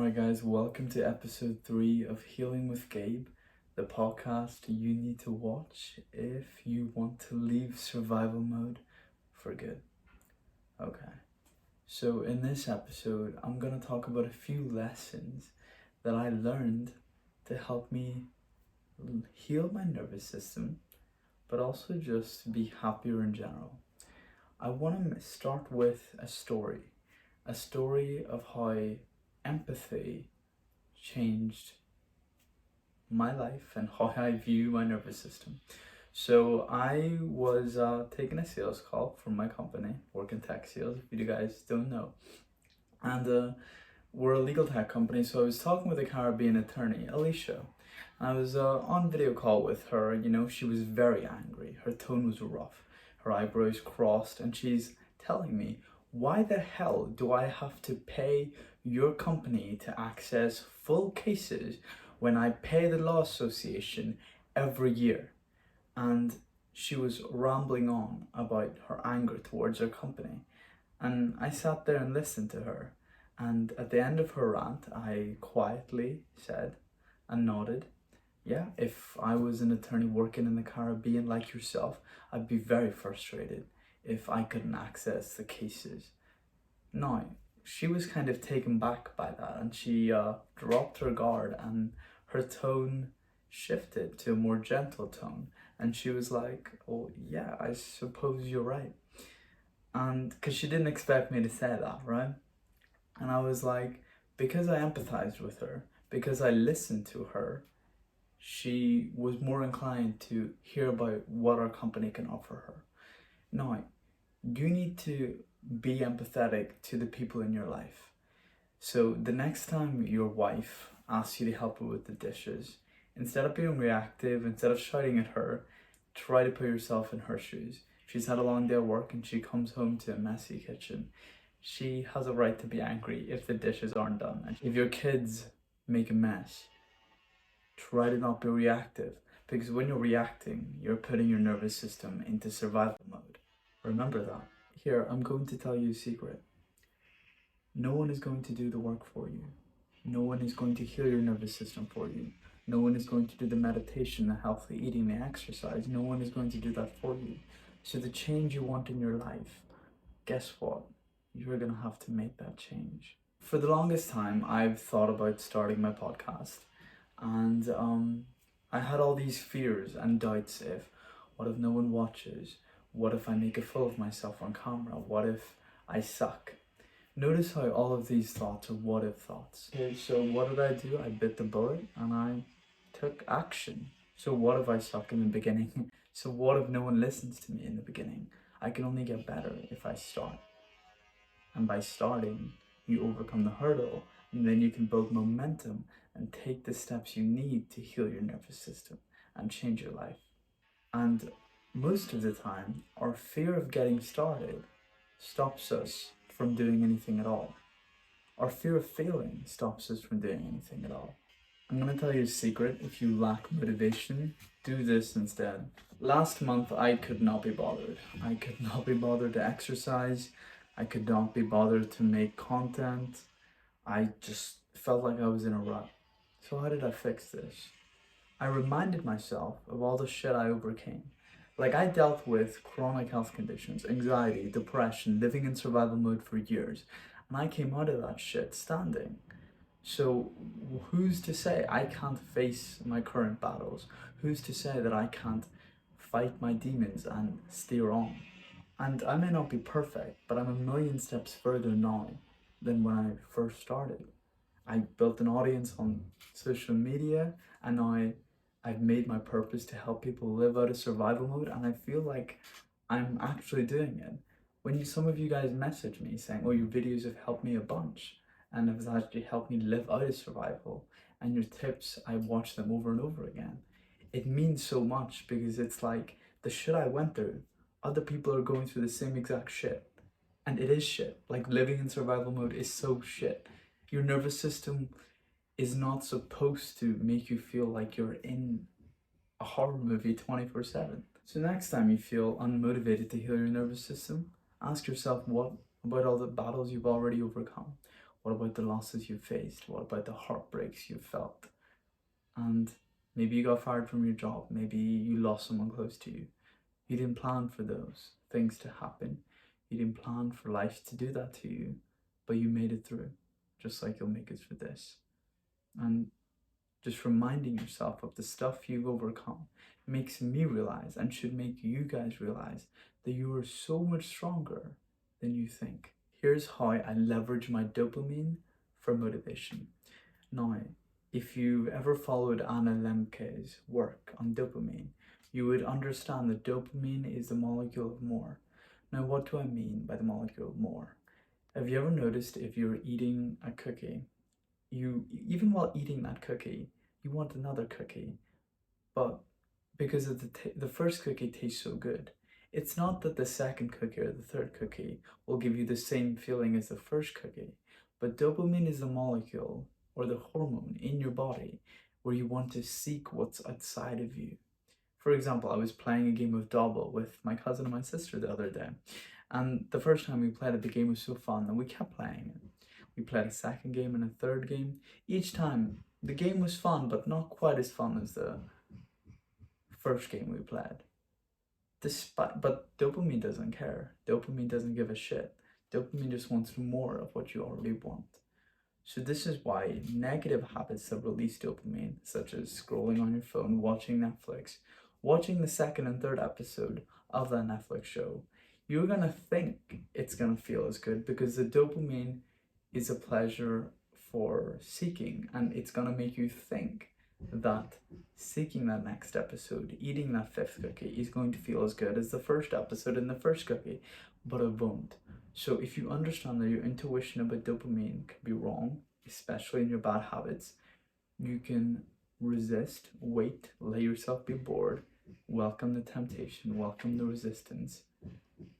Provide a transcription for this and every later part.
Alright, guys, welcome to episode 3 of Healing with Gabe, the podcast you need to watch if you want to leave survival mode for good. Okay, so in this episode, I'm going to talk about a few lessons that I learned to help me heal my nervous system, but also just be happier in general. I want to start with a story of how empathy changed my life and how I view my nervous system. So I was taking a sales call from my company, working tech sales, if you guys don't know. And we're a legal tech company, so I was talking with a Caribbean attorney, Alicia. I was on video call with her. She was very angry. Her tone was rough. Her eyebrows crossed, and she's telling me, why the hell do I have to pay your company to access full cases when I pay the Law Association every year? And she was rambling on about her anger towards her company. And I sat there and listened to her. And at the end of her rant, I quietly said and nodded, yeah, if I was an attorney working in the Caribbean like yourself, I'd be very frustrated if I couldn't access the cases. Now, she was kind of taken back by that, and she dropped her guard, and her tone shifted to a more gentle tone, and she was like, oh yeah, I suppose you're right. And because she didn't expect me to say that, right? And I was like, because I empathized with her, because I listened to her, she was more inclined to hear about what our company can offer her. Now, you need to be empathetic to the people in your life. So the next time your wife asks you to help her with the dishes, instead of being reactive, instead of shouting at her, try to put yourself in her shoes. She's had a long day of work and she comes home to a messy kitchen. She has a right to be angry if the dishes aren't done. And if your kids make a mess, try to not be reactive, because when you're reacting, you're putting your nervous system into survival mode. Remember that. Here, I'm going to tell you a secret. No one is going to do the work for you. No one is going to heal your nervous system for you. No one is going to do the meditation, the healthy eating, the exercise. No one is going to do that for you. So the change you want in your life, guess what? You're going to have to make that change. For the longest time, I've thought about starting my podcast. And I had all these fears and doubts. What if no one watches? What if I make a fool of myself on camera? What if I suck? Notice how all of these thoughts are what if thoughts. Okay, so what did I do? I bit the bullet and I took action. So what if I suck in the beginning? So what if no one listens to me in the beginning? I can only get better if I start. And by starting, you overcome the hurdle, and then you can build momentum and take the steps you need to heal your nervous system and change your life. And most of the time, our fear of getting started stops us from doing anything at all. Our fear of failing stops us from doing anything at all. I'm going to tell you a secret. If you lack motivation, do this instead. Last month, I could not be bothered. I could not be bothered to exercise. I could not be bothered to make content. I just felt like I was in a rut. So how did I fix this? I reminded myself of all the shit I overcame. Like, I dealt with chronic health conditions, anxiety, depression, living in survival mode for years, and I came out of that shit standing. So who's to say I can't face my current battles? Who's to say that I can't fight my demons and steer on? And I may not be perfect, but I'm a million steps further now than when I first started. I built an audience on social media, and now I've made my purpose to help people live out of survival mode, and I feel like I'm actually doing it. When some of you guys message me saying, oh, your videos have helped me a bunch, and have actually helped me live out of survival, and your tips, I watch them over and over again. It means so much, because it's like the shit I went through, other people are going through the same exact shit. And it is shit. Like, living in survival mode is so shit. Your nervous system is not supposed to make you feel like you're in a horror movie 24/7. So next time you feel unmotivated to heal your nervous system, ask yourself, what about all the battles you've already overcome? What about the losses you faced? What about the heartbreaks you felt? And maybe you got fired from your job. Maybe you lost someone close to you. You didn't plan for those things to happen. You didn't plan for life to do that to you, but you made it through, just like you'll make it through this. And just reminding yourself of the stuff you've overcome makes me realize, and should make you guys realize, that you are so much stronger than you think. Here's how I leverage my dopamine for motivation. Now, if you've ever followed Anna Lemke's work on dopamine, you would understand that dopamine is the molecule of more. Now, what do I mean by the molecule of more? Have you ever noticed if you're eating a cookie, even while eating that cookie, you want another cookie, but because of the first cookie tastes so good, it's not that the second cookie or the third cookie will give you the same feeling as the first cookie, but dopamine is the molecule or the hormone in your body where you want to seek what's outside of you. For example, I was playing a game of Dobble with my cousin and my sister the other day, and the first time we played it, the game was so fun and we kept playing it. We played a second game and a third game. Each time, the game was fun, but not quite as fun as the first game we played. But dopamine doesn't care. Dopamine doesn't give a shit. Dopamine just wants more of what you already want. So this is why negative habits that release dopamine, such as scrolling on your phone, watching Netflix, watching the second and third episode of that Netflix show, you're gonna think it's gonna feel as good because the dopamine is a pleasure for seeking, and it's gonna make you think that seeking that next episode, eating that fifth cookie, is going to feel as good as the first episode in the first cookie, but it won't. So if you understand that your intuition about dopamine can be wrong, especially in your bad habits, you can resist, wait, let yourself be bored, welcome the temptation, welcome the resistance,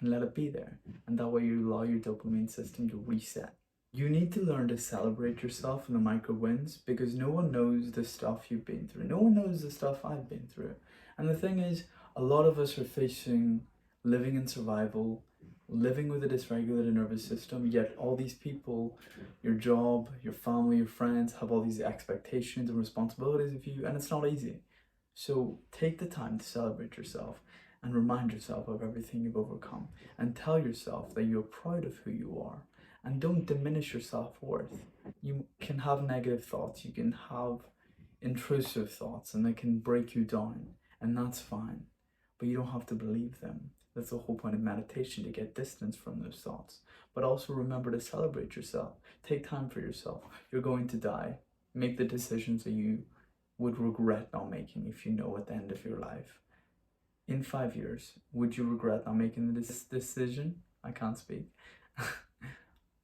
and let it be there. And that way you allow your dopamine system to reset. You need to learn to celebrate yourself in the micro wins, because no one knows the stuff you've been through. No one knows the stuff I've been through. And the thing is, a lot of us are facing living in survival, living with a dysregulated nervous system, yet all these people, your job, your family, your friends, have all these expectations and responsibilities of you, and it's not easy. So take the time to celebrate yourself and remind yourself of everything you've overcome, and tell yourself that you're proud of who you are. And don't diminish your self-worth. You can have negative thoughts, you can have intrusive thoughts, and they can break you down, and that's fine. But you don't have to believe them. That's the whole point of meditation, to get distance from those thoughts. But also remember to celebrate yourself. Take time for yourself. You're going to die. Make the decisions that you would regret not making if you know at the end of your life. In 5 years, would you regret not making this decision? I can't speak.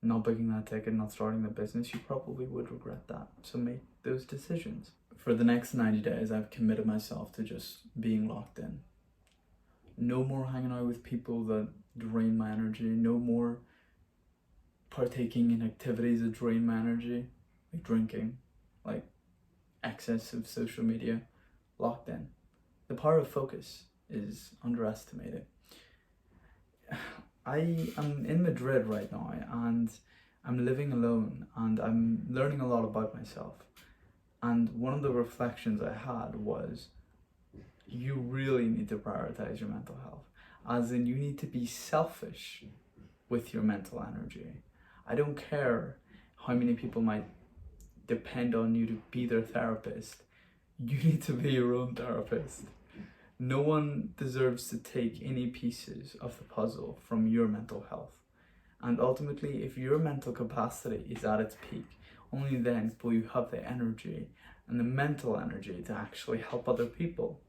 Not booking that ticket, not starting the business, you probably would regret that. So make those decisions. For the next 90 days, I've committed myself to just being locked in. No more hanging out with people that drain my energy. No more partaking in activities that drain my energy, like drinking, like excessive social media. Locked in. The power of focus is underestimated. I am in Madrid right now, and I'm living alone, and I'm learning a lot about myself. And one of the reflections I had was, you really need to prioritize your mental health. As in, you need to be selfish with your mental energy. I don't care how many people might depend on you to be their therapist. You need to be your own therapist. No one deserves to take any pieces of the puzzle from your mental health. And ultimately, if your mental capacity is at its peak, only then will you have the energy and the mental energy to actually help other people.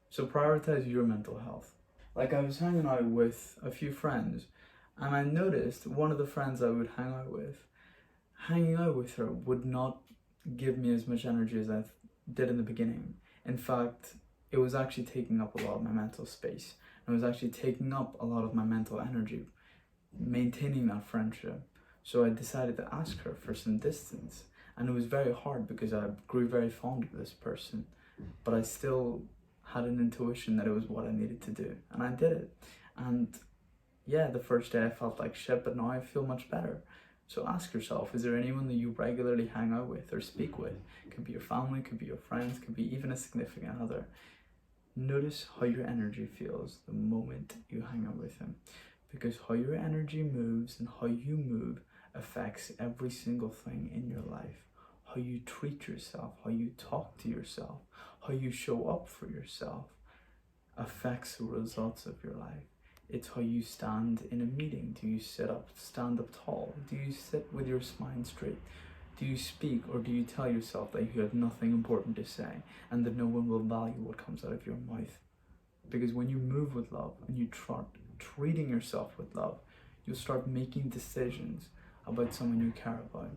So prioritize your mental health. Like, I was hanging out with a few friends, and I noticed one of the friends I would hanging out with her would not give me as much energy as I did in the beginning. In fact, it was actually taking up a lot of my mental space. It was actually taking up a lot of my mental energy, maintaining that friendship. So I decided to ask her for some distance. And it was very hard because I grew very fond of this person, but I still had an intuition that it was what I needed to do. And I did it. And yeah, the first day I felt like shit, but now I feel much better. So ask yourself, is there anyone that you regularly hang out with or speak with? Could be your family, could be your friends, could be even a significant other. Notice how your energy feels the moment you hang out with him, because how your energy moves and how you move affects every single thing in your life. How you treat yourself, how you talk to yourself, how you show up for yourself affects the results of your life. It's how you stand in a meeting. Do you stand up tall? Do you sit with your spine straight? Do you speak, or do you tell yourself that you have nothing important to say and that no one will value what comes out of your mouth? Because when you move with love and you start treating yourself with love, you'll start making decisions about someone you care about.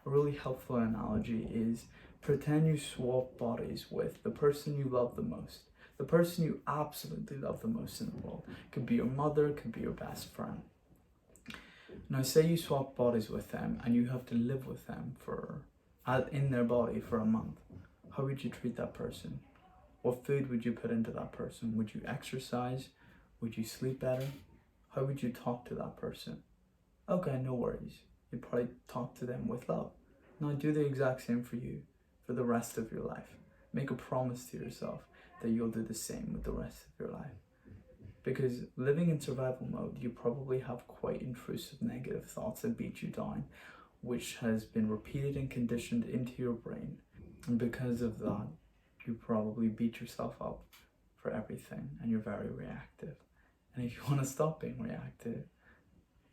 A really helpful analogy is pretend you swap bodies with the person you love the most. The person you absolutely love the most in the world. Could be your mother, could be your best friend. Now say you swap bodies with them and you have to live with them in their body for a month. How would you treat that person? What food would you put into that person? Would you exercise? Would you sleep better? How would you talk to that person? Okay, no worries. You'd probably talk to them with love. Now do the exact same for you for the rest of your life. Make a promise to yourself that you'll do the same with the rest of your life. Because living in survival mode, you probably have quite intrusive negative thoughts that beat you down, which has been repeated and conditioned into your brain. And because of that, you probably beat yourself up for everything and you're very reactive. And if you want to stop being reactive,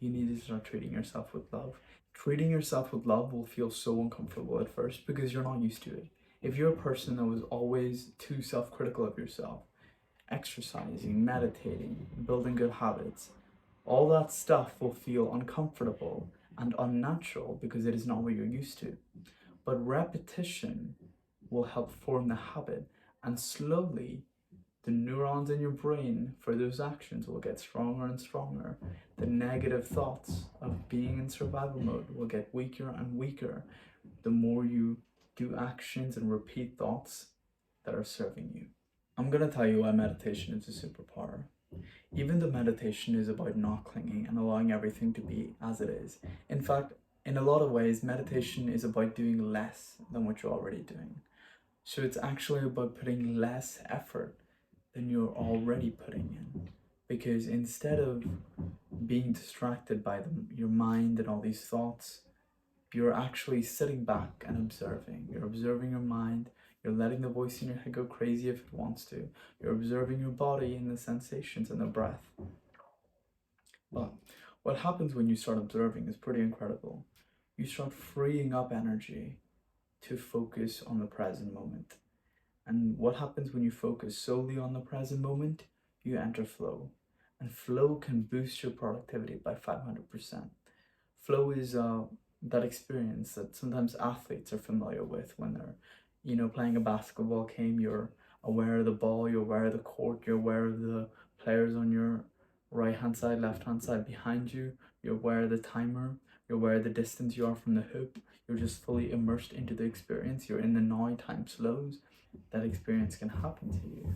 you need to start treating yourself with love. Treating yourself with love will feel so uncomfortable at first because you're not used to it. If you're a person that was always too self-critical of yourself, exercising, meditating, building good habits, all that stuff will feel uncomfortable and unnatural because it is not what you're used to. But repetition will help form the habit, and slowly the neurons in your brain for those actions will get stronger and stronger. The negative thoughts of being in survival mode will get weaker and weaker the more you do actions and repeat thoughts that are serving you. I'm going to tell you why meditation is a superpower. Even though meditation is about not clinging and allowing everything to be as it is. In fact, in a lot of ways, meditation is about doing less than what you're already doing. So it's actually about putting less effort than you're already putting in. Because instead of being distracted by your mind and all these thoughts, you're actually sitting back and observing. You're observing your mind. You're letting the voice in your head go crazy if it wants to. You're observing your body and the sensations and the breath. But what happens when you start observing is pretty incredible. You start freeing up energy to focus on the present moment. And what happens when you focus solely on the present moment? You enter flow. And flow can boost your productivity by 500%. Flow is that experience that sometimes athletes are familiar with when they're, playing a basketball game. You're aware of the ball, you're aware of the court, you're aware of the players on your right hand side, left hand side behind you, you're aware of the timer, you're aware of the distance you are from the hoop, you're just fully immersed into the experience, you're in the now, time slows. That experience can happen to you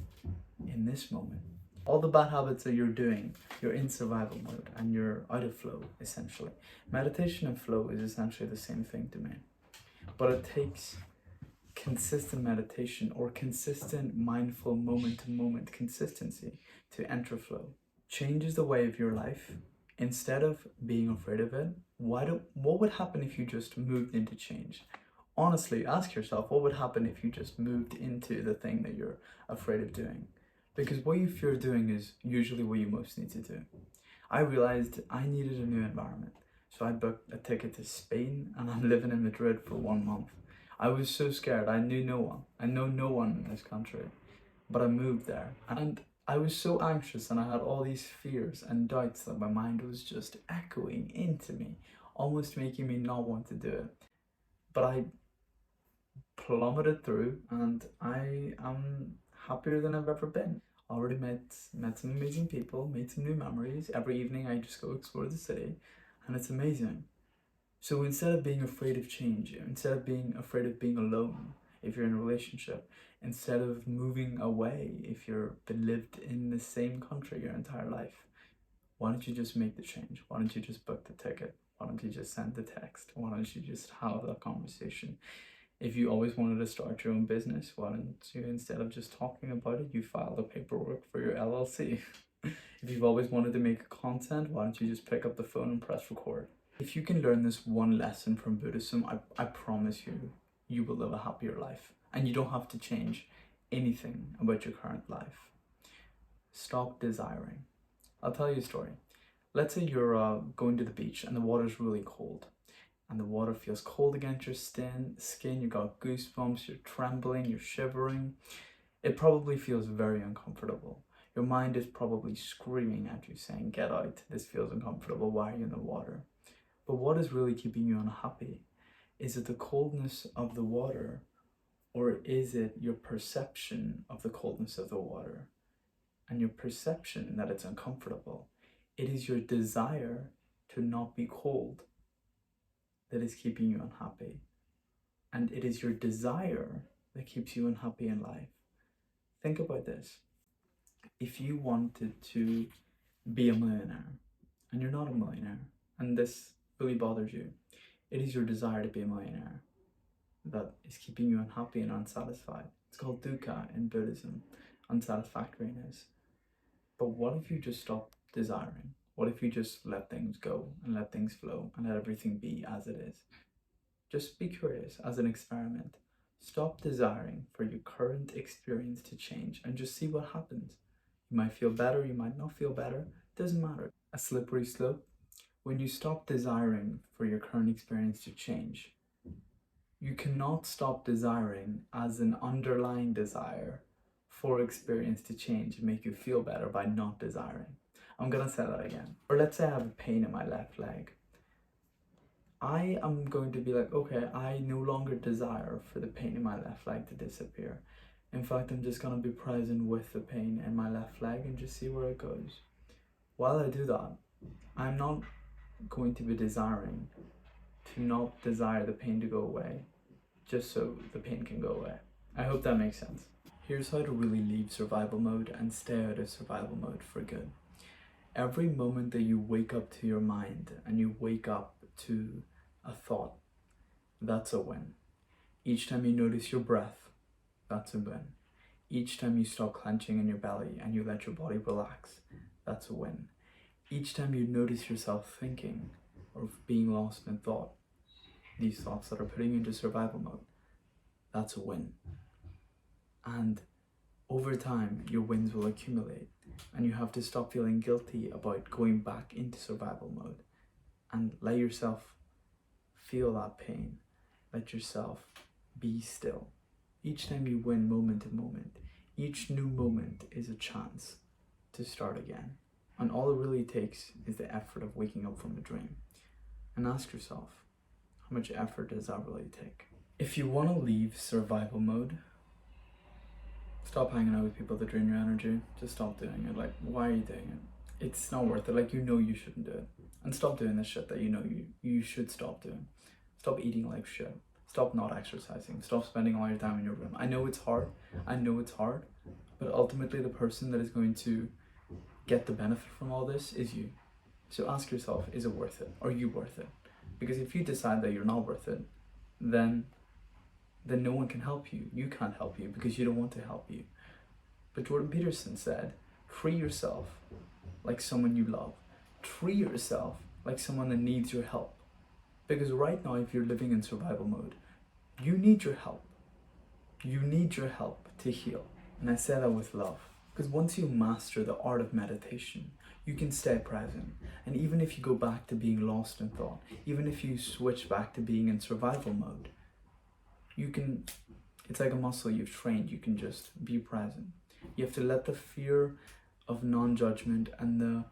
in this moment. All the bad habits that you're doing, you're in survival mode and you're out of flow, essentially. Meditation and flow is essentially the same thing to me. But it takes consistent meditation or consistent mindful moment-to-moment consistency to enter flow. Changes the way of your life. Instead of being afraid of it, what would happen if you just moved into change? Honestly, ask yourself, what would happen if you just moved into the thing that you're afraid of doing? Because what you fear doing is usually what you most need to do. I realized I needed a new environment. So I booked a ticket to Spain and I'm living in Madrid for 1 month. I was so scared. I knew no one. I know no one in this country. But I moved there. And I was so anxious and I had all these fears and doubts that my mind was just echoing into me, almost making me not want to do it. But I plummeted through and I am happier than I've ever been. Already met some amazing people, made some new memories. Every evening I just go explore the city and it's amazing. So instead of being afraid of change, instead of being afraid of being alone if you're in a relationship, instead of moving away if you've been lived in the same country your entire life, why don't you just make the change? Why don't you just book the ticket? Why don't you just send the text? Why don't you just have that conversation? If you always wanted to start your own business, why don't you, instead of just talking about it, you file the paperwork for your LLC? If you've always wanted to make content, why don't you just pick up the phone and press record? If you can learn this one lesson from Buddhism, I promise you, you will live a happier life. And you don't have to change anything about your current life. Stop desiring. I'll tell you a story. Let's say you're going to the beach and the water's really cold. And the water feels cold against your skin, you got goosebumps, you're trembling, you're shivering. It probably feels very uncomfortable. Your mind is probably screaming at you saying, get out, this feels uncomfortable, why are you in the water? But what is really keeping you unhappy? Is it the coldness of the water, or is it your perception of the coldness of the water and your perception that it's uncomfortable? It is your desire to not be cold that is keeping you unhappy. And it is your desire that keeps you unhappy in life. Think about this. If you wanted to be a millionaire and you're not a millionaire, and this really bothers you, it is your desire to be a millionaire that is keeping you unhappy and unsatisfied. It's called dukkha in Buddhism, unsatisfactoriness. But what if you just stop desiring? What if you just let things go and let things flow and let everything be as it is? Just be curious as an experiment. Stop desiring for your current experience to change and just see what happens. You might feel better, you might not feel better, doesn't matter. A slippery slope. When you stop desiring for your current experience to change, you cannot stop desiring as an underlying desire for experience to change and make you feel better by not desiring. I'm gonna say that again. Or let's say I have a pain in my left leg. I am going to be like, okay, I no longer desire for the pain in my left leg to disappear. In fact, I'm just gonna be present with the pain in my left leg and just see where it goes. While I do that, I'm not going to be desiring to not desire the pain to go away, just so the pain can go away. I hope that makes sense. Here's how to really leave survival mode and stay out of survival mode for good. Every moment that you wake up to your mind and you wake up to a thought, that's a win. Each time you notice your breath, that's a win. Each time you stop clenching in your belly and you let your body relax, that's a win. Each time you notice yourself thinking or being lost in thought, these thoughts that are putting you into survival mode, that's a win. And over time, your wins will accumulate and you have to stop feeling guilty about going back into survival mode and let yourself feel that pain. Let yourself be still. Each time you win moment to moment, each new moment is a chance to start again. And all it really takes is the effort of waking up from a dream. And ask yourself, how much effort does that really take? If you want to leave survival mode, stop hanging out with people that drain your energy. Just stop doing it. Like, why are you doing it? It's not worth it. Like, you know you shouldn't do it. And stop doing the shit that you know you should stop doing. Stop eating like shit. Stop not exercising. Stop spending all your time in your room. I know it's hard. But ultimately the person that is going to get the benefit from all this is you. So ask yourself, is it worth it? Are you worth it? Because if you decide that you're not worth it, then no one can help you. You can't help you because you don't want to help you. But Jordan Peterson said, treat yourself like someone you love. Treat yourself like someone that needs your help. Because right now, if you're living in survival mode, you need your help. You need your help to heal. And I say that with love. Because once you master the art of meditation, you can stay present. And even if you go back to being lost in thought, even if you switch back to being in survival mode, it's like a muscle you've trained, you can just be present. You have to let the fear of non-judgment and the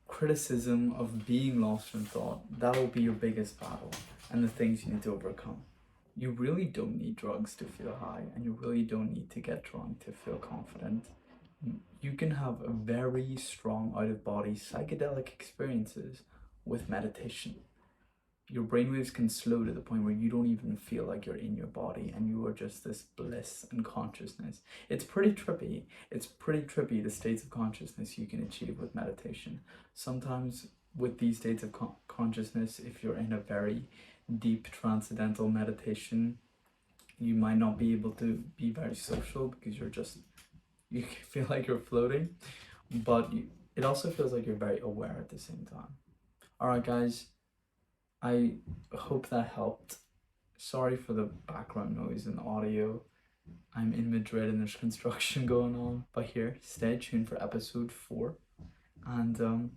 criticism of being lost in thought, that'll be your biggest battle and the things you need to overcome. You really don't need drugs to feel high, and you really don't need to get drunk to feel confident. You can have a very strong out-of-body psychedelic experiences with meditation. Your brainwaves can slow to the point where you don't even feel like you're in your body and you are just this bliss and consciousness. It's pretty trippy. The states of consciousness you can achieve with meditation. Sometimes with these states of consciousness, if you're in a very deep transcendental meditation, you might not be able to be very social because you feel like you're floating, but it also feels like you're very aware at the same time. All right, guys, I hope that helped. Sorry for the background noise and audio. I'm in Madrid and there's construction going on. But here, stay tuned for episode 4. And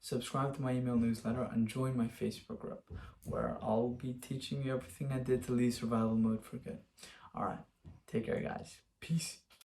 subscribe to my email newsletter and join my Facebook group where I'll be teaching you everything I did to leave survival mode for good. Alright, take care, guys. Peace.